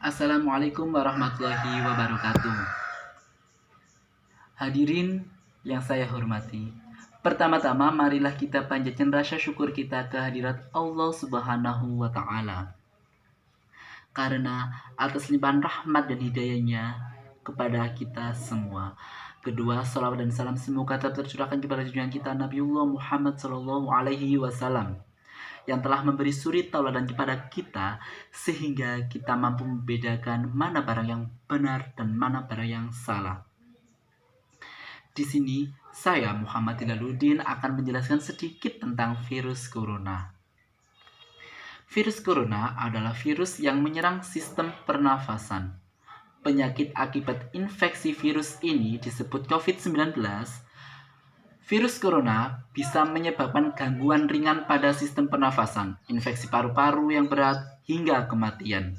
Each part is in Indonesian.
Assalamualaikum warahmatullahi wabarakatuh. Hadirin yang saya hormati, pertama-tama marilah kita panjatkan rasa syukur kita ke hadirat Allah Subhanahu wa Ta'ala, karena atas limpahan rahmat dan hidayahnya kepada kita semua. Kedua, salawat dan salam semoga tetap tercurahkan kepada junjungan kita Nabiullah Muhammad Sallallahu Alaihi Wasallam, yang telah memberi suri tauladan kepada kita sehingga kita mampu membedakan mana barang yang benar dan mana barang yang salah. Di sini saya Muhammad Hilaluddin akan menjelaskan sedikit tentang virus corona. Virus corona adalah virus yang menyerang sistem pernafasan. Penyakit akibat infeksi virus ini disebut COVID-19. Virus corona bisa menyebabkan gangguan ringan pada sistem pernafasan, infeksi paru-paru yang berat, hingga kematian.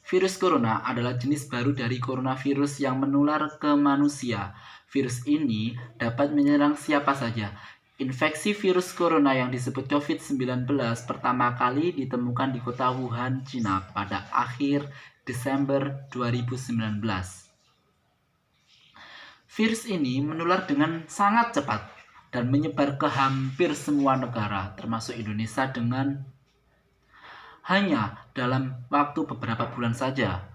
Virus corona adalah jenis baru dari coronavirus yang menular ke manusia. Virus ini dapat menyerang siapa saja. Infeksi virus corona yang disebut COVID-19 pertama kali ditemukan di kota Wuhan, Cina pada akhir Desember 2019. Virus ini menular dengan sangat cepat dan menyebar ke hampir semua negara, termasuk Indonesia, dengan hanya dalam waktu beberapa bulan saja.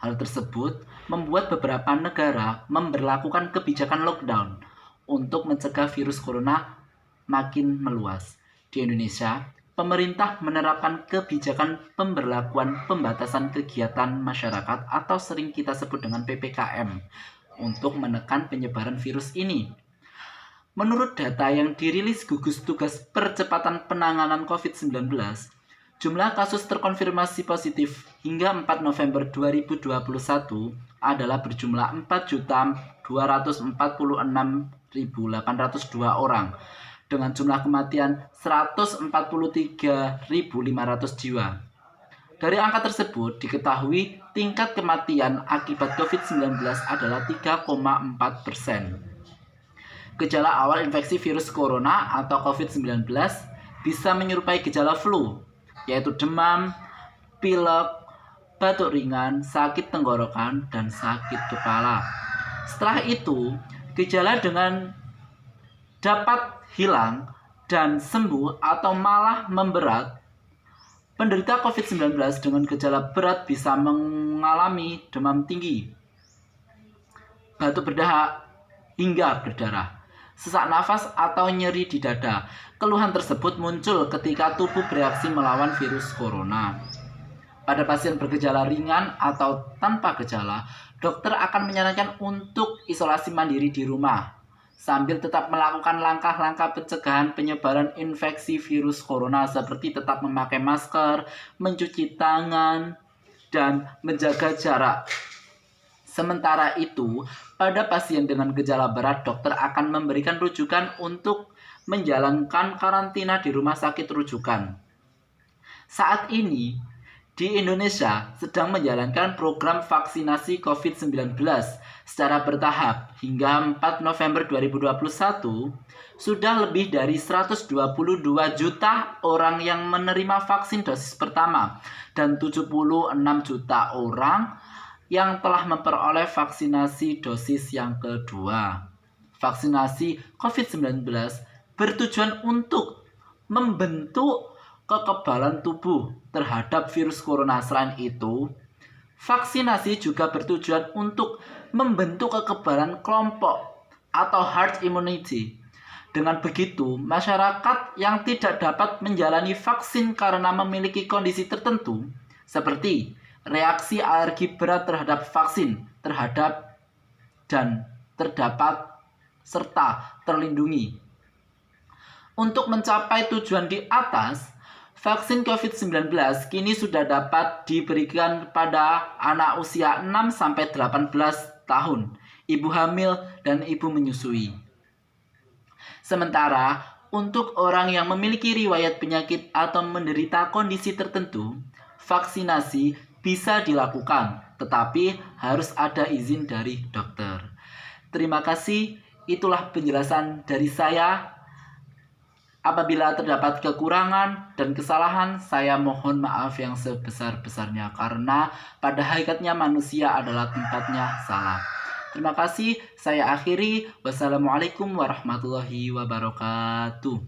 Hal tersebut membuat beberapa negara memberlakukan kebijakan lockdown untuk mencegah virus corona makin meluas. Di Indonesia, pemerintah menerapkan kebijakan pemberlakuan pembatasan kegiatan masyarakat atau sering kita sebut dengan PPKM untuk menekan penyebaran virus ini. Menurut data yang dirilis gugus tugas percepatan penanganan COVID-19, jumlah kasus terkonfirmasi positif hingga 4 November 2021 adalah berjumlah 4.246.802 orang dengan jumlah kematian 143.500 jiwa. Dari angka tersebut diketahui tingkat kematian akibat COVID-19 adalah 3,4%. Gejala awal infeksi virus corona atau COVID-19 bisa menyerupai gejala flu, yaitu demam, pilek, batuk ringan, sakit tenggorokan, dan sakit kepala. Setelah itu, gejala dengan dapat hilang dan sembuh atau malah memberat. Penderita COVID-19 dengan gejala berat bisa mengalami demam tinggi, batuk berdahak, hingga berdarah, sesak nafas atau nyeri di dada. Keluhan tersebut muncul ketika tubuh bereaksi melawan virus corona. Pada pasien bergejala ringan atau tanpa gejala, dokter akan menyarankan untuk isolasi mandiri di rumah, sambil tetap melakukan langkah-langkah pencegahan penyebaran infeksi virus corona seperti tetap memakai masker, mencuci tangan, dan menjaga jarak. Sementara itu, pada pasien dengan gejala berat, dokter akan memberikan rujukan untuk menjalankan karantina di rumah sakit rujukan. Saat ini, di Indonesia sedang menjalankan program vaksinasi COVID-19 secara bertahap. Hingga 4 November 2021, sudah lebih dari 122 juta orang yang menerima vaksin dosis pertama dan 76 juta orang yang telah memperoleh vaksinasi dosis yang kedua. Vaksinasi COVID-19 bertujuan untuk membentuk kekebalan tubuh terhadap virus corona. Selain itu, vaksinasi juga bertujuan untuk membentuk kekebalan kelompok atau herd immunity. Dengan begitu, masyarakat yang tidak dapat menjalani vaksin karena memiliki kondisi tertentu seperti reaksi alergi berat terhadap vaksin dan terdapat serta terlindungi. Untuk mencapai tujuan di atas, vaksin COVID-19 kini sudah dapat diberikan pada anak usia 6-18 tahun, ibu hamil, dan ibu menyusui. Sementara, untuk orang yang memiliki riwayat penyakit atau menderita kondisi tertentu, vaksinasi bisa dilakukan, tetapi harus ada izin dari dokter. Terima kasih, itulah penjelasan dari saya. Apabila terdapat kekurangan dan kesalahan, saya mohon maaf yang sebesar-besarnya karena pada hakikatnya manusia adalah tempatnya salah. Terima kasih, saya akhiri. Wassalamualaikum warahmatullahi wabarakatuh.